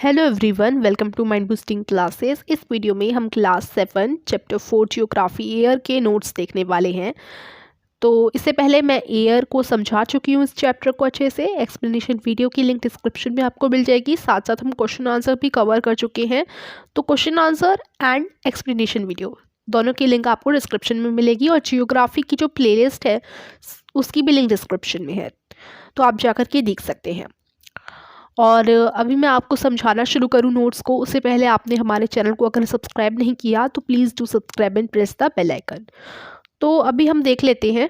Hello everyone, welcome to mind boosting classes. इस video में हम क्लास 7 चैप्टर 4 जियोग्राफी एयर के नोट्स देखने वाले हैं। तो इससे पहले मैं एयर को समझा चुकी हूँ इस चैप्टर को अच्छे से। एक्सप्लेनेशन वीडियो की लिंक डिस्क्रिप्शन में आपको मिल जाएगी। साथ साथ हम क्वेश्चन आंसर भी कवर कर चुके हैं। तो question answer and explanation video दोनों की लिंक आपको डिस्क्रिप्शन में मिलेगी, और जियोग्राफी की जो प्लेलिस्ट है उसकी भी लिंक डिस्क्रिप्शन में है, तो आप जाकर के देख सकते हैं। और अभी मैं आपको समझाना शुरू करूँ नोट्स को, उससे पहले आपने हमारे चैनल को अगर सब्सक्राइब नहीं किया तो please do subscribe and press the bell icon. तो अभी हम देख लेते हैं।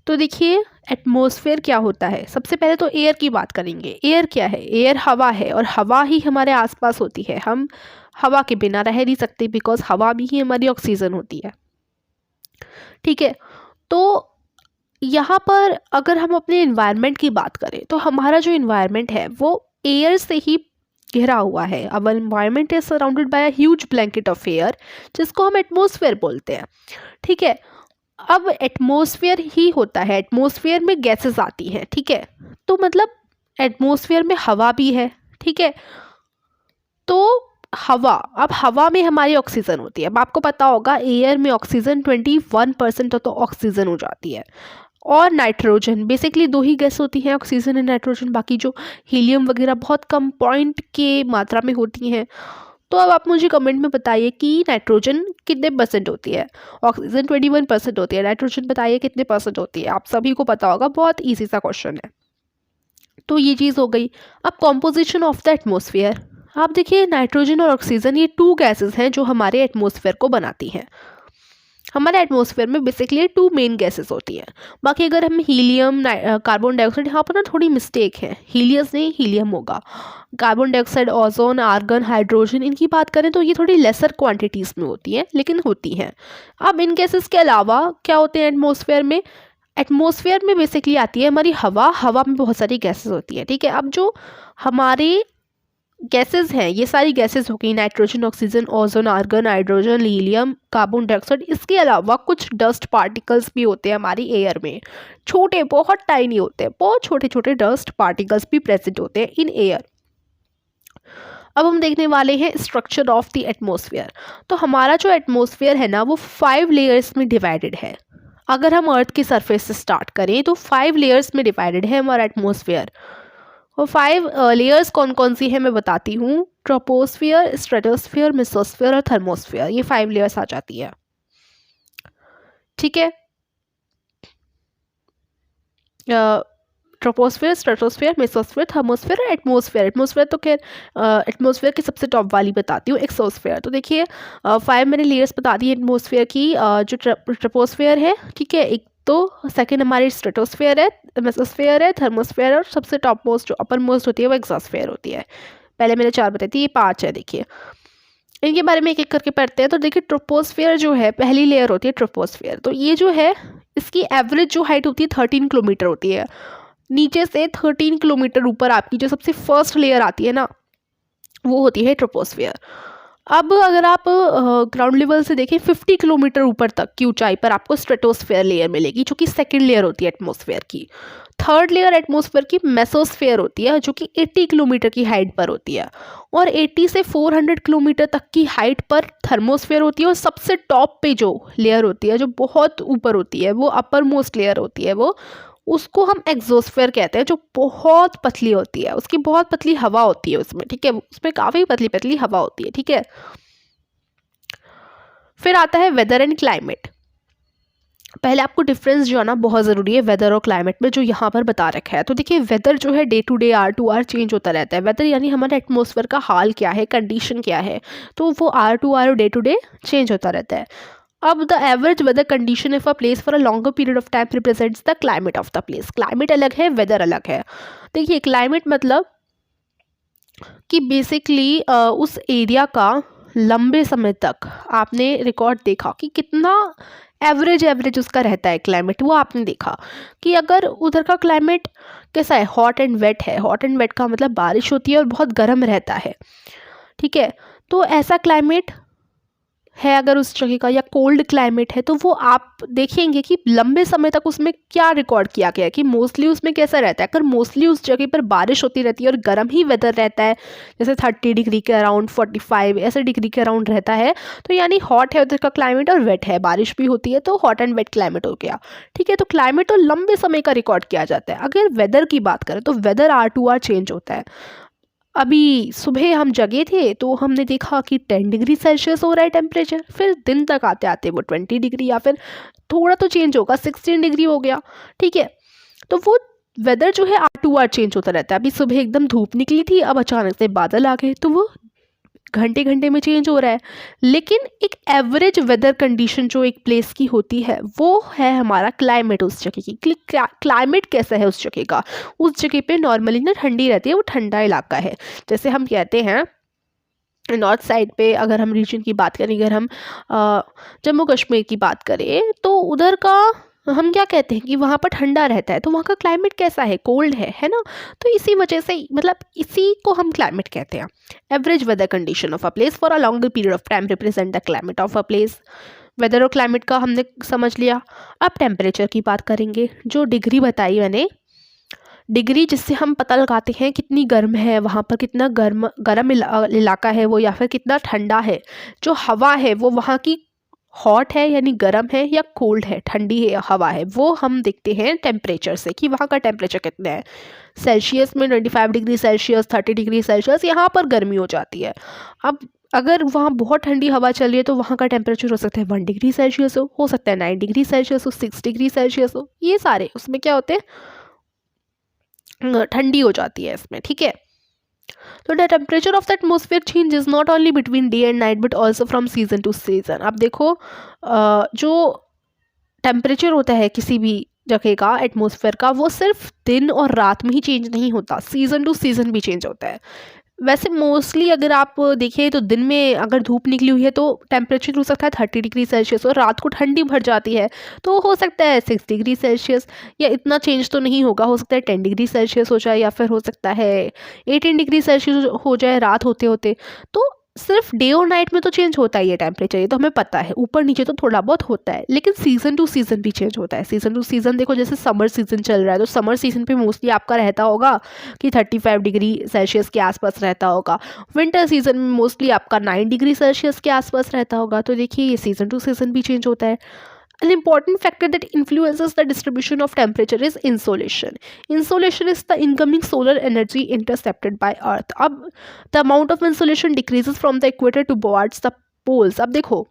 तो देखिए, एटमॉस्फेयर क्या होता है। सबसे पहले तो एयर की बात करेंगे। एयर क्या है? एयर हवा है, और हवा ही हमारे आसपास होती है। हम हवा के बिना रह नहीं सकते, बिकॉज हवा भी ही हमारी ऑक्सीजन होती है। ठीक है, तो यहाँ पर अगर हम अपने इन्वायरमेंट की बात करें तो हमारा जो इन्वायरमेंट है वो एयर से ही घिरा हुआ है। Our environment is surrounded by a huge blanket of air, जिसको हम एटमॉस्फेयर बोलते हैं। ठीक है, अब एटमॉस्फेयर ही होता है, एटमॉस्फेयर में गैसेस आती हैं। ठीक है, तो मतलब एटमॉस्फेयर में हवा भी है। ठीक है, तो अब हवा में हमारी ऑक्सीजन होती है। अब आपको पता होगा एयर में ऑक्सीजन 21% तो ऑक्सीजन हो जाती है, और नाइट्रोजन। बेसिकली दो ही गैस होती हैं, ऑक्सीजन एंड नाइट्रोजन। बाकी जो हीलियम वगैरह बहुत कम पॉइंट के मात्रा में होती हैं। तो अब आप मुझे कमेंट में बताइए कि नाइट्रोजन कितने परसेंट होती है। ऑक्सीजन 21% होती है, नाइट्रोजन बताइए कितने परसेंट होती है। आप सभी को पता होगा, बहुत ईजी सा क्वेश्चन है। तो ये चीज़ हो गई। अब कॉम्पोजिशन ऑफ द एटमोसफियर, आप देखिए नाइट्रोजन और ऑक्सीजन ये 2 गैसेस हैं जो हमारे एटमॉस्फेयर को बनाती हैं। हमारे एटमॉस्फेयर में बेसिकली 2 मेन गैसेस होती हैं। बाकी अगर हम हीलियम, कार्बन डाइऑक्साइड, यहाँ पर ना थोड़ी मिस्टेक है, हीलियस नहीं हीलियम होगा। Carbon dioxide, ozone, argon, hydrogen, इनकी बात करें तो ये थोड़ी लेसर क्वांटिटीज़ में होती हैं, लेकिन होती हैं। अब इन गैसेस के अलावा क्या होते हैं एटमॉस्फेयर में? एटमॉस्फेयर में बेसिकली आती है हमारी हवा। हवा में बहुत सारी गैसेस होती हैं। ठीक है, अब जो हमारे गैसेस हैं, ये सारी गैसेस हो गई, nitrogen, oxygen, ozone, argon, hydrogen, helium, carbon dioxide. इसके अलावा कुछ डस्ट पार्टिकल्स भी होते हैं हमारी एयर में। छोटे, बहुत टाइनी होते हैं, बहुत छोटे छोटे डस्ट पार्टिकल्स भी प्रेजेंट होते हैं इन एयर। अब हम देखने वाले हैं स्ट्रक्चर ऑफ द एटमॉस्फेयर। तो हमारा जो एटमॉस्फेयर है ना, वो 5 लेयर्स में डिवाइडेड है। अगर हम अर्थ की सरफेस से स्टार्ट करें तो 5 लेयर्स में डिवाइडेड है हमारा एटमॉस्फेयर। और 5 लेयर्स कौन कौन सी है मैं बताती हूँ। ट्रोपोस्फियर, स्ट्रेटोस्फियर, मेसोस्फियर और थर्मोस्फियर, ये 5 लेयर्स आ जाती है। ठीक है, ट्रोपोस्फियर, स्ट्रेटोस्फियर, मेसोस्फियर, थर्मोस्फियर और एटमॉस्फेयर। एटमॉस्फेयर तो खैर एटमॉस्फेयर की सबसे टॉप वाली बताती हूँ, एक्सोस्फेयर। तो देखिए 5 मैंने लेयर्स बता दी एटमॉस्फेयर की। जो ट्रोपोस्फियर है, ठीक है, एक तो सेकंड हमारी स्ट्रेटोस्फेयर है, मेसोस्फेयर है, थर्मोस्फेयर, और सबसे टॉप मोस्ट जो अपर मोस्ट होती है वो एक्सोस्फेयर होती है। पहले मैंने 4 बताई थी, ये 5 है। देखिए इनके बारे में एक एक करके पढ़ते हैं। तो देखिए ट्रोपोस्फेयर जो है, पहली लेयर होती है ट्रोपोस्फेयर। तो ये जो है, इसकी एवरेज जो हाइट होती है 13 किलोमीटर होती है। नीचे से 13 किलोमीटर ऊपर आपकी जो सबसे फर्स्ट लेयर आती है ना, वो होती है ट्रोपोस्फेयर। अब अगर आप ग्राउंड लेवल से देखें 50 किलोमीटर ऊपर तक की ऊंचाई पर आपको स्ट्रेटोस्फेयर लेयर मिलेगी, जो कि सेकंड लेयर होती है एटमॉस्फेयर की। थर्ड लेयर एटमॉस्फेयर की मेसोस्फेयर होती है, जो कि 80 किलोमीटर की हाइट पर होती है। और 80 से 400 किलोमीटर तक की हाइट पर थर्मोस्फेयर होती है। और सबसे टॉप पे जो लेयर होती है, जो बहुत ऊपर होती है, वो अपर मोस्ट लेयर होती है, वो उसको हम एक्सोस्फेयर कहते हैं, जो बहुत पतली होती है। उसकी बहुत पतली हवा होती है उसमें। ठीक है, उसमें काफ़ी पतली पतली हवा होती है। ठीक है, फिर आता है वेदर एंड क्लाइमेट। पहले आपको डिफरेंस जो है ना बहुत ज़रूरी है वेदर और क्लाइमेट में, जो यहाँ पर बता रखा है। तो देखिए वेदर जो है day to day, hour to hour change होता रहता है। वेदर यानी हमारे एटमॉस्फेयर का हाल क्या है, कंडीशन क्या है, तो वो hour to hour, day to day change होता रहता है। अब the average weather condition of a place for a longer period of time represents the climate of the place. Climate अलग है, वेदर अलग है। देखिए क्लाइमेट मतलब कि बेसिकली उस एरिया का लंबे समय तक आपने रिकॉर्ड देखा कि कितना एवरेज उसका रहता है क्लाइमेट, वो आपने देखा कि अगर उधर का क्लाइमेट कैसा है, हॉट एंड वेट है। हॉट एंड वेट का मतलब बारिश होती है और बहुत गर्म रहता है। ठीक है, तो ऐसा क्लाइमेट है अगर उस जगह का, या कोल्ड क्लाइमेट है, तो वो आप देखेंगे कि लंबे समय तक उसमें क्या रिकॉर्ड किया गया है कि मोस्टली उसमें कैसा रहता है। अगर मोस्टली उस जगह पर बारिश होती रहती है और गर्म ही वेदर रहता है, जैसे 30 डिग्री के अराउंड, 45 ऐसे डिग्री के अराउंड रहता है, तो यानी हॉट है उधर का क्लाइमेट और वेट है, बारिश भी होती है, तो हॉट एंड वेट क्लाइमेट हो गया। ठीक है, तो क्लाइमेट तो लंबे समय का रिकॉर्ड किया जाता है। अगर वेदर की बात करें तो weather hour to hour change होता है। अभी सुबह हम जगे थे तो हमने देखा कि 10 डिग्री सेल्सियस हो रहा है टेम्परेचर, फिर दिन तक आते आते वो 20 डिग्री, या फिर थोड़ा तो चेंज होगा, 16 डिग्री हो गया। ठीक है, तो वो वेदर जो है आर टू आर चेंज होता रहता है। अभी सुबह एकदम धूप निकली थी, अब अचानक से बादल आ गए, तो वो घंटे घंटे में चेंज हो रहा है। लेकिन एक एवरेज वेदर कंडीशन जो एक प्लेस की होती है वो है हमारा क्लाइमेट उस जगह की। क्लाइमेट कैसा है उस जगह का, उस जगह पे नॉर्मली ना ठंडी रहती है, वो ठंडा इलाका है। जैसे हम कहते हैं नॉर्थ साइड पे, अगर हम रीजन की बात करें, अगर हम जम्मू कश्मीर की बात करें, तो उधर का हम क्या कहते हैं कि वहाँ पर ठंडा रहता है, तो वहाँ का क्लाइमेट कैसा है, कोल्ड है ना। तो इसी वजह से मतलब इसी को हम क्लाइमेट कहते हैं। Average weather condition of a place for a longer period of time represent the climate of a place. Weather और क्लाइमेट का हमने समझ लिया। अब टेम्परेचर की बात करेंगे। जो डिग्री बताई मैंने, डिग्री जिससे हम पता लगाते हैं कितनी गर्म है वहाँ पर, कितना गर्म इलाका है वो, या फिर कितना ठंडा है। जो हवा है वो वहाँ की हॉट है यानी गर्म है, या कोल्ड है ठंडी है हवा है, वो हम देखते हैं टेम्परेचर से कि वहाँ का टेम्परेचर कितना है। सेल्सियस में 25 डिग्री सेल्सियस, 30 डिग्री सेल्सियस यहाँ पर गर्मी हो जाती है। अब अगर वहाँ बहुत ठंडी हवा चल रही है तो वहाँ का टेम्परेचर हो सकता है 1 डिग्री सेल्सियस हो सकता है 9 डिग्री सेल्सियस हो, 6 डिग्री सेल्सियस हो। ये सारे उसमें क्या होते हैं, ठंडी हो जाती है इसमें। ठीक है, तो the temperature of the atmosphere change is not only between day and night but also from season two season. अब देखो जो टेम्परेचर होता है किसी भी जगह का, एटमोसफेयर का, वो सिर्फ दिन और रात में ही चेंज नहीं होता, सीज़न टू सीज़न भी चेंज होता है। वैसे मोस्टली अगर आप देखिए तो दिन में अगर धूप निकली हुई है तो टेम्परेचर हो सकता है 30 डिग्री सेल्सियस, और रात को ठंडी भर जाती है तो हो सकता है 6 डिग्री सेल्सियस, या इतना चेंज तो नहीं होगा, हो सकता है 10 डिग्री सेल्सियस हो जाए, या फिर हो सकता है 18 डिग्री सेल्सियस हो जाए रात होते होते। तो सिर्फ डे और नाइट में तो चेंज होता ही है टेम्परेचर, ये तो हमें पता है, ऊपर नीचे तो थोड़ा बहुत होता है, लेकिन सीजन टू सीजन भी चेंज होता है। सीजन टू सीजन देखो, जैसे समर सीजन चल रहा है तो समर सीजन पे मोस्टली आपका रहता होगा कि 35 डिग्री सेल्सियस के आसपास रहता होगा। विंटर सीजन में मोस्टली आपका 9 डिग्री सेल्सियस के आसपास रहता होगा। तो देखिए ये सीजन टू सीजन भी चेंज होता है। An important factor that influences the distribution of temperature is insolation. Insolation is the incoming solar energy intercepted by Earth. अब the amount of insolation decreases from the equator towards the poles. अब देखो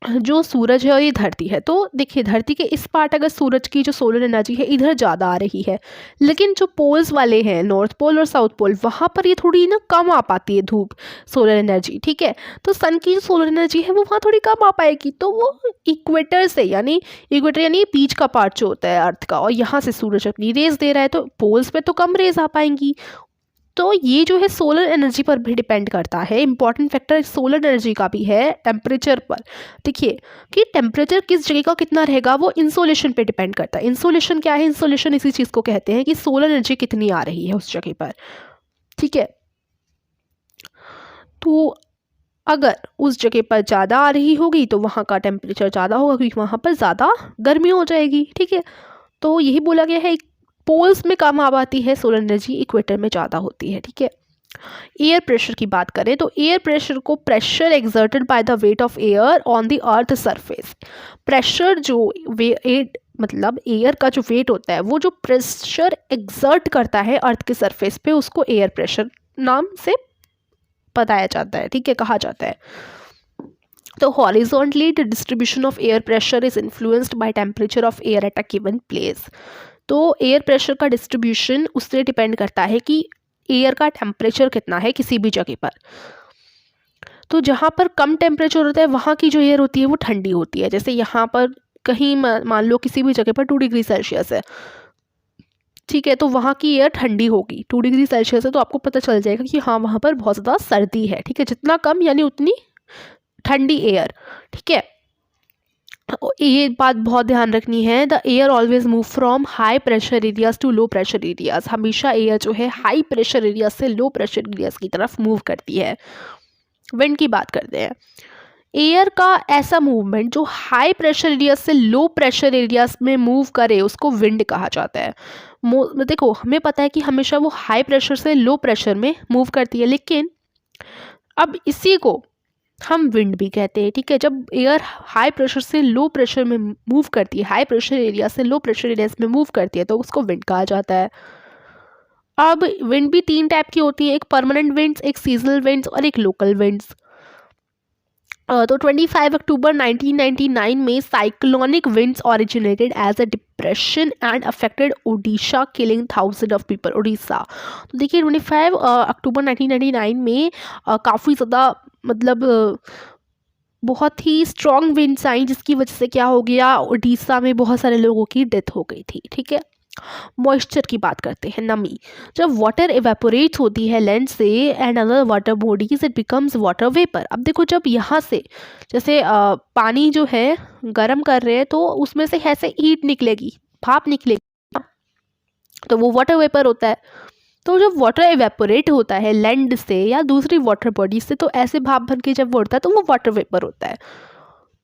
जो सूरज है और ये धरती है, तो देखिए धरती के इस पार्ट अगर सूरज की जो सोलर एनर्जी है इधर ज़्यादा आ रही है, लेकिन जो पोल्स वाले हैं नॉर्थ पोल और साउथ पोल, वहाँ पर ये थोड़ी ना कम आ पाती है धूप सोलर एनर्जी। ठीक है, तो सन की जो सोलर एनर्जी है वो वहाँ थोड़ी कम आ पाएगी, तो वो इक्वेटर से, यानी इक्वेटर यानी बीच का पार्ट जो होता है अर्थ का, और यहाँ से सूरज अपनी रेज दे रहा है, तो पोल्स पे तो कम रेज आ पाएंगी। तो ये जो है सोलर एनर्जी पर भी डिपेंड करता है। इंपॉर्टेंट फैक्टर सोलर एनर्जी का भी है टेम्परेचर पर। देखिए कि टेम्परेचर किस जगह का कितना रहेगा वो इंसोलेशन पे डिपेंड करता है। इंसोलेशन क्या है, इंसोलेशन इसी चीज़ को कहते हैं कि सोलर एनर्जी कितनी आ रही है उस जगह पर। ठीक है, तो अगर उस जगह पर ज़्यादा आ रही होगी तो वहाँ का टेम्परेचर ज़्यादा होगा, क्योंकि वहाँ पर ज़्यादा गर्मी हो जाएगी। ठीक है, तो यही बोला गया है, पोल्स में कम आ पाती है सोलर एनर्जी, इक्वेटर में ज़्यादा होती है। ठीक है, एयर प्रेशर की बात करें तो एयर प्रेशर को pressure exerted by the weight of air on the earth surface. Pressure जो वेट मतलब एयर का जो वेट होता है, वो जो प्रेशर एक्सर्ट करता है अर्थ के सरफेस पे, उसको एयर प्रेशर नाम से बताया जाता है। ठीक है, कहा जाता है। तो horizontally the distribution of air pressure is influenced by temperature of air at a given place. तो एयर प्रेशर का डिस्ट्रीब्यूशन उससे डिपेंड करता है कि एयर का टेम्परेचर कितना है किसी भी जगह पर। तो जहाँ पर कम टेम्परेचर होता है वहाँ की जो एयर होती है वो ठंडी होती है। जैसे यहाँ पर कहीं मान लो किसी भी जगह पर 2 डिग्री सेल्सियस है, ठीक है, तो वहाँ की एयर ठंडी होगी। 2 डिग्री सेल्सियस है तो आपको पता चल जाएगा कि हाँ वहाँ पर बहुत ज़्यादा सर्दी है। ठीक है, जितना कम यानी उतनी ठंडी एयर। ठीक है, ये बात बहुत ध्यान रखनी है, the air always move from high pressure areas to low pressure areas. हमेशा एयर जो है हाई प्रेशर एरियाज से लो प्रेशर एरियाज की तरफ मूव करती है। विंड की बात करते हैं। एयर का ऐसा मूवमेंट जो हाई प्रेशर एरिया से लो प्रेशर एरियाज में मूव करे उसको विंड कहा जाता है। देखो हमें पता है कि हमेशा वो हाई प्रेशर से लो प्रेशर में मूव करती है, लेकिन अब इसी को हम विंड भी कहते हैं, ठीक है। जब एयर हाई प्रेशर से लो प्रेशर में मूव करती है, हाई प्रेशर एरिया से लो प्रेशर एरियाज में मूव करती है, तो उसको विंड कहा जाता है। अब विंड भी 3 टाइप की होती है, एक परमानेंट विंड्स, एक सीजनल विंड्स और एक लोकल विंड्स। तो 25 अक्टूबर 1999 में cyclonic winds originated as a depression and affected Odisha killing thousand of people. Orissa, तो देखिए 25 अक्टूबर 1999 में काफ़ी ज़्यादा मतलब बहुत ही स्ट्रॉन्ग विंड्स आई, जिसकी वजह से क्या हो गया, उड़ीसा में बहुत सारे लोगों की डेथ हो गई थी, ठीक है। मॉइस्चर की बात करते हैं, नमी। जब वाटर इवेपोरेट होती है लैंड से and other water bodies it becomes water vapour. अब देखो जब यहाँ से जैसे पानी जो है गर्म कर रहे हैं तो उसमें से ऐसे हीट निकलेगी, भाप निकलेगी, तो वो वाटर वेपर होता है। तो जब वाटर इवेपोरेट होता है लैंड से या दूसरी वाटर बॉडी से, तो ऐसे भाप बन के जब वो उड़ता है तो वो वाटर वेपर होता है।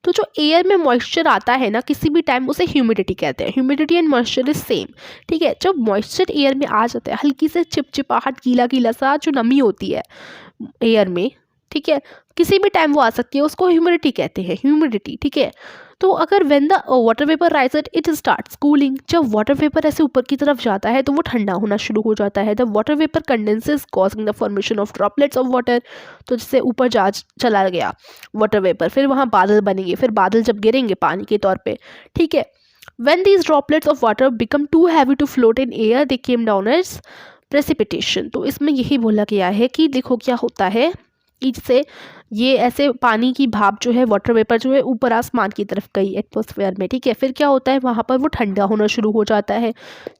तो जो एयर में मॉइस्चर आता है ना किसी भी टाइम, उसे ह्यूमिडिटी कहते हैं। Humidity and moisture is same, ठीक है। जब मॉइस्चर एयर में आ जाता है, हल्की से चिपचिपाहट, गीला गीला सा जो नमी होती है एयर में, ठीक है, किसी भी टाइम वो आ सकती है, उसको ह्यूमिडिटी कहते हैं, ह्यूमिडिटी, ठीक है। तो अगर when the water vapour rises it starts cooling. जब वाटर वेपर ऐसे ऊपर की तरफ जाता है तो वो ठंडा होना शुरू हो जाता है। The water vapour condenses causing the formation of droplets of water. तो जिससे ऊपर जा चला गया वाटर वेपर, फिर वहाँ बादल बनेंगे, फिर बादल जब गिरेंगे पानी के तौर पे, ठीक है। When these droplets of water become too heavy to float in air, they came down as precipitation। तो इसमें यही बोला गया है कि देखो क्या होता है कि जिससे ये ऐसे पानी की भाप जो है, वाटर वेपर जो है, ऊपर आसमान की तरफ गई एटमॉस्फेयर में, ठीक है। फिर क्या होता है, वहाँ पर वो ठंडा होना शुरू हो जाता है।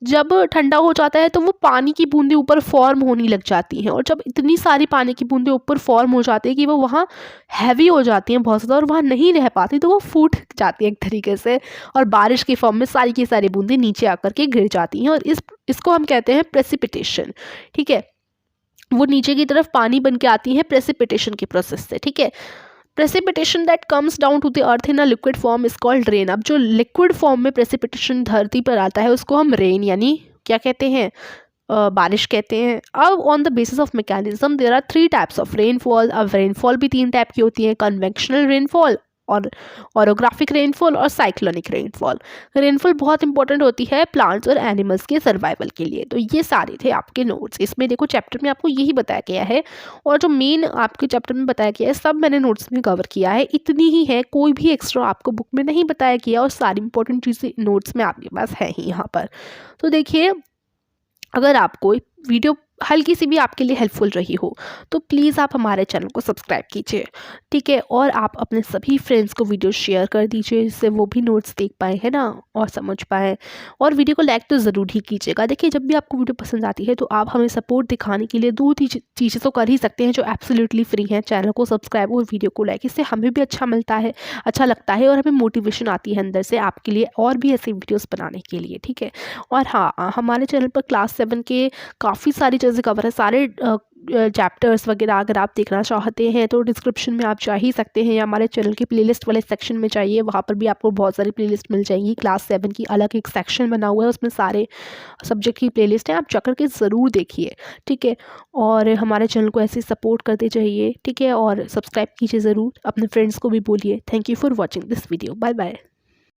जब ठंडा हो जाता है तो वो पानी की बूंदें ऊपर फॉर्म होने लग जाती हैं, और जब इतनी सारी पानी की बूंदें ऊपर फॉर्म हो जाती है कि वो वहाँ हैवी हो जाती हैं बहुत ज़्यादा और वहाँ नहीं रह पाती, तो वो फूट जाती है एक तरीके से, और बारिश की फॉर्म में सारी की सारी बूंदें नीचे आकर के गिर जाती हैं, और इसको हम कहते हैं प्रेसिपिटेशन, ठीक है। वो नीचे की तरफ पानी बन के आती है प्रेसिपिटेशन के प्रोसेस से, ठीक है। Precipitation that comes down to the earth in a liquid form is called rain. अब जो लिक्विड फॉर्म में प्रेसिपिटेशन धरती पर आता है उसको हम रेन यानी क्या कहते हैं, बारिश कहते हैं। अब on the basis of mechanism there are 3 types of rainfall. अब रेनफॉल भी 3 टाइप की होती है, कन्वेंशनल रेनफॉल और ऑरोग्राफिक रेनफॉल और साइक्लोनिक रेनफॉल। रेनफॉल बहुत इंपॉर्टेंट होती है प्लांट्स और एनिमल्स के सर्वाइवल के लिए। तो ये सारे थे आपके नोट्स। इसमें देखो चैप्टर में आपको यही बताया गया है, और जो मेन आपके चैप्टर में बताया गया है सब मैंने नोट्स में कवर किया है। इतनी ही है, कोई भी एक्स्ट्रा आपको बुक में नहीं बताया गया, और सारी इंपॉर्टेंट चीज़ें नोट्स में आपके पास है ही यहाँ पर। तो देखिए, अगर आपको वीडियो हल्की सी भी आपके लिए हेल्पफुल रही हो तो प्लीज़ आप हमारे चैनल को सब्सक्राइब कीजिए, ठीक है। और आप अपने सभी फ्रेंड्स को वीडियो शेयर कर दीजिए, जिससे वो भी नोट्स देख पाए, है ना, और समझ पाए। और वीडियो को लाइक तो ज़रूर ही कीजिएगा। देखिए, जब भी आपको वीडियो पसंद आती है तो आप हमें सपोर्ट दिखाने के लिए 2 चीज़ें तो कर ही सकते हैं जो एब्सोल्युटली फ्री हैं। चैनल को सब्सक्राइब और वीडियो को लाइक, इससे हमें भी अच्छा मिलता है, अच्छा लगता है, और हमें मोटिवेशन आती है अंदर से आपके लिए और भी ऐसे वीडियोज़ बनाने के लिए, ठीक है। और हाँ, हमारे चैनल पर क्लास 7 के काफ़ी सारी चीज़ें कवर है, सारे चैप्टर्स वगैरह अगर आप देखना चाहते हैं तो डिस्क्रिप्शन में आप जा ही सकते हैं, या हमारे चैनल के प्लेलिस्ट वाले सेक्शन में जाइए, वहाँ पर भी आपको बहुत सारी प्लेलिस्ट मिल जाएंगी। क्लास 7 की अलग एक सेक्शन बना हुआ है, उसमें सारे सब्जेक्ट की प्लेलिस्ट है, आप जाकर के ज़रूर देखिए, ठीक है। और हमारे चैनल को ऐसे सपोर्ट करते जाइए, ठीक है, और सब्सक्राइब कीजिए ज़रूर, अपने फ्रेंड्स को भी बोलिए। Thank you for watching this video, bye bye.